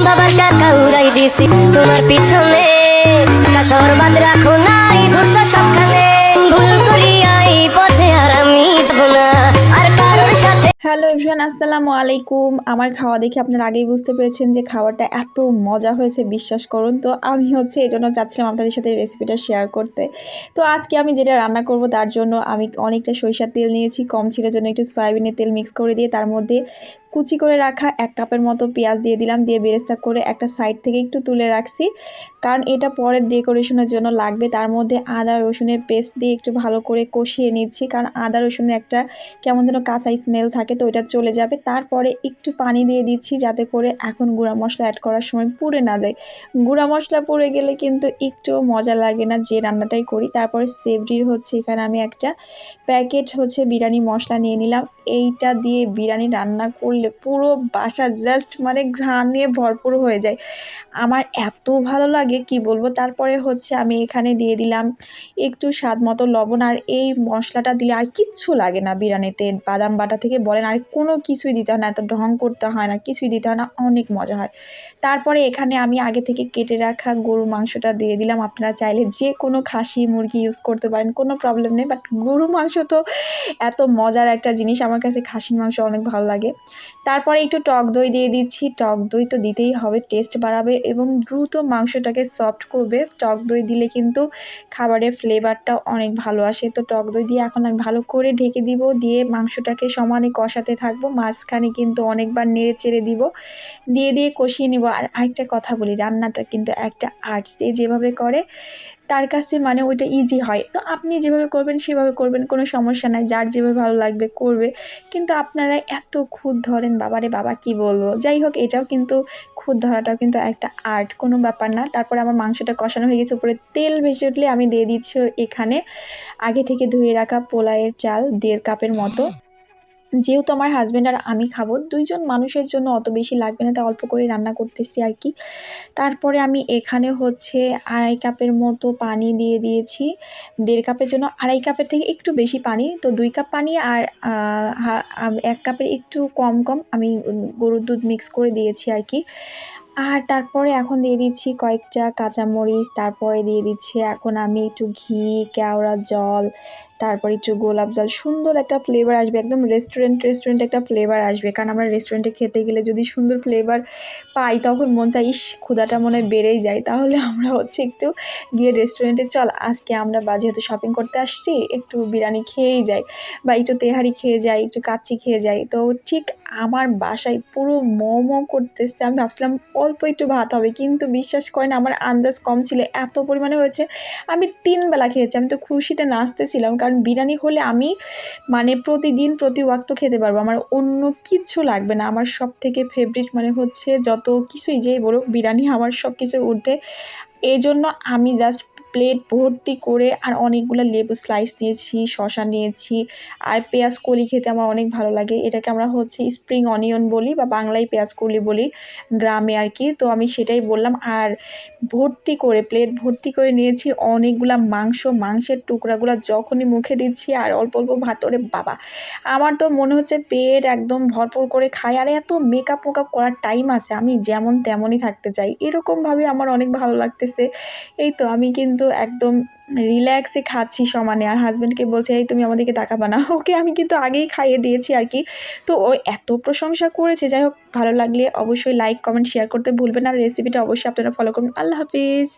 বাবার টাকা উড়াই দিছি তোমার পিছনে, টাকা সর্বাদ রাখো নাই ঘুরতো সবখানে, ভুল করিয়া এই পথে আর আমি যাব না আর কারোর সাথে। হ্যালো এভরিওয়ান, আসসালামু আলাইকুম। আমার খাওয়া দেখে আপনারা আগেই বুঝতে পেরেছেন যে খাবারটা এত মজা হয়েছে, বিশ্বাস করুন। তো আমি এই জন্য চাচ্ছিলাম আপনাদের সাথে রেসিপিটা শেয়ার করতে। তো আজকে আমি যেটা রান্না করব তার জন্য আমি অনেকটা সরিষার তেল নিয়েছি, কম ছিল জন্য একটু সয়াবিনের তেল মিক্স করে দিয়ে তার মধ্যে কুচি করে রাখা 1 কাপের মতো পেঁয়াজ দিয়ে দিলাম, দিয়ে বেরেস্তা করে একটা সাইড থেকে একটু তুলে রাখছি, কারণ এটা পরের ডেকোরেশনের জন্য লাগবে। তার মধ্যে আদা রসুনের পেস্ট দিয়ে একটু ভালো করে কষিয়ে নিচ্ছি, কারণ আদা রসুনের একটা কেমন যেন কাঁচা স্মেল থাকে, তো এটা চলে যাবে। তারপরে একটু পানি দিয়ে দিচ্ছি যাতে করে এখন গুঁড়া মশলা অ্যাড করার সময় পুড়ে না যায়। গুঁড়া মশলা পুড়ে গেলে কিন্তু একটুও মজা লাগে না যে রান্নাটাই করি। তারপরে সেভরির এখানে আমি একটা প্যাকেট বিরিয়ানি মশলা নিয়ে নিলাম। এইটা দিয়ে বিরিয়ানি রান্না করলে পুরো বাসা জাস্ট মানে ঘ্রাণে ভরপুর হয়ে যায়। আমার এত ভালো লাগে কি বলবো। তারপরে আমি এখানে দিয়ে দিলাম একটু স্বাদ মতো লবণ, আর এই মশলাটা দিলে আর কিচ্ছু লাগে না বিরিয়ানিতে। বাদাম বাটা থেকে বলেন আর কোনো কিছুই দিতে হয় না, এত ঢং করতে হয় না, কিছুই দিতে হয় না, অনেক মজা হয়। তারপরে এখানে আমি আগে থেকে কেটে রাখা গরুর মাংসটা দিয়ে দিলাম। আপনারা চাইলে যে কোনো খাসি মুরগি ইউজ করতে পারেন, কোনো প্রবলেম নেই, বাট গরুর মাংস তো এত মজার একটা জিনিস, আমার কাছে খাসির মাংস অনেক ভালো লাগে। তারপরে একটু টক দই দিয়ে দিচ্ছি, টক দই তো দিতেই হবে, টেস্ট বাড়াবে এবং দ্রুত মাংসটাকে সফট করবে। টক দই দিলে কিন্তু খাবারের ফ্লেভারটাও অনেক ভালো আসে। তো টক দই দিয়ে এখন আমি ভালো করে ঢেকে দিব, দিয়ে মাংসটাকে সমানে কষাতে থাকবো, মাঝখানে কিন্তু অনেকবার নেড়ে চেড়ে দিব, দিয়ে কষিয়ে নিব। আর আরেকটা কথা বলি, রান্নাটা কিন্তু একটা আর্ট, যে যেভাবে করে তার কাছে মানে ওইটা ইজি হয়। তো আপনি যেভাবে করবেন সেভাবে করবেন, কোনো সমস্যা নাই, যার যেভাবে ভালো লাগবে করবে। কিন্তু আপনারা এত খুঁত ধরেন, বাবারে বাবা কি বলবো। যাই হোক, এটাও কিন্তু খুঁত ধরাটাও কিন্তু একটা আর্ট, কোনো ব্যাপার না। তারপরে আমার মাংসটা কষানো হয়ে গেছে, উপরে তেল ভেসে উঠলে আমি দিয়ে দিচ্ছি এখানে আগে থেকে ধুয়ে রাখা পোলাওয়ের চাল 1.5 কাপের মতো। যেহেতু আমার হাজব্যান্ড আর আমি খাবো, 2 জন মানুষের জন্য অত বেশি লাগবে না, তাই অল্প করে রান্না করতেছি আর কি। তারপরে আমি এখানে 2.5 কাপের মতো পানি দিয়ে দিয়েছি। 1.5 কাপের জন্য 2.5 কাপের থেকে একটু বেশি পানি, তো 2 কাপ পানি আর 1 কাপের একটু কম আমি গরুর দুধ মিক্স করে দিয়েছি আর কি। আর তারপরে এখন দিয়ে দিচ্ছি কয়েকটা কাঁচামরিচ, তারপরে দিয়ে দিচ্ছি এখন আমি একটু ঘি, কেওড়া জল, তারপর একটু গোলাপ জল। সুন্দর একটা ফ্লেভার আসবে, একদম রেস্টুরেন্ট একটা ফ্লেভার আসবে, কারণ আমরা রেস্টুরেন্টে খেতে গেলে যদি সুন্দর ফ্লেভার পাই তখন মন চাই ইস ক্ষুধাটা মনে হয় বেড়েই যায়। তাহলে আমরা একটু গিয়ে রেস্টুরেন্টে চল আজকে আমরা যেহেতু শপিং করতে আসছি একটু বিরিয়ানি খেয়েই যাই, বা একটু তেহারি খেয়ে যাই, একটু কাচ্চি খেয়ে যাই। তো ঠিক আমার বাসায় পুরো মোমো করতেছে, আমি ভাবছিলাম অল্প একটু ভাত হবে, কিন্তু বিশ্বাস করেন আমার আন্দাজ কম ছিল, এত পরিমাণে হয়েছে। আমি 3 বেলা খেয়েছি, আমি তো খুশিতে নাচতেছিলাম, কারণ বিরিয়ানি হলে আমি মানে প্রতিদিন প্রতি ওয়াক্ত খেতে পারবো, আমার অন্য কিচ্ছু লাগবে না। আমার সব থেকে ফেভারিট মানে যত কিছুই যেই বলুক, বিরিয়ানি আমার সব কিছু ঊর্ধ্বে। এই জন্য আমি জাস্ট প্লেট ভর্তি করে আর অনেকগুলো লেবু স্লাইস নিয়েছি, শসা নিয়েছি, আর পেঁয়াজ কলি খেতে আমার অনেক ভালো লাগে। এটাকে আমরা স্প্রিং অনিয়ন বলি, বা বাংলায় পেঁয়াজ কলি বলি গ্রামে আর কি। তো আমি সেটাই বললাম। আর ভর্তি করে প্লেট ভর্তি করে নিয়েছি অনেকগুলা মাংসের টুকরাগুলো যখনই মুখে দিচ্ছি আর অল্প ভাত, ওরে বাবা আমার তো মনে হচ্ছে পেট একদম ভরপুর করে খাই। আর এত মেকআপ করার টাইম আছে, আমি যেমন তেমনই থাকতে চাই, এরকমভাবে আমার অনেক ভালো লাগতেছে। এই তো আমি কিন্তু একদম রিল্যাক্সে খাচ্ছি সমানে, আর হাজব্যান্ডকে বলছে এই তুমি আমাদেরকে তাকাবা না, ওকে আমি কিন্তু আগেই খাইয়ে দিয়েছি আর কি। তো ও এত প্রশংসা করেছে। যাই হোক, ভালো লাগলে অবশ্যই লাইক কমেন্ট শেয়ার করতে ভুলবেন, আর রেসিপিটা অবশ্যই আপনারা ফলো করুন। আল্লাহ হাফিজ।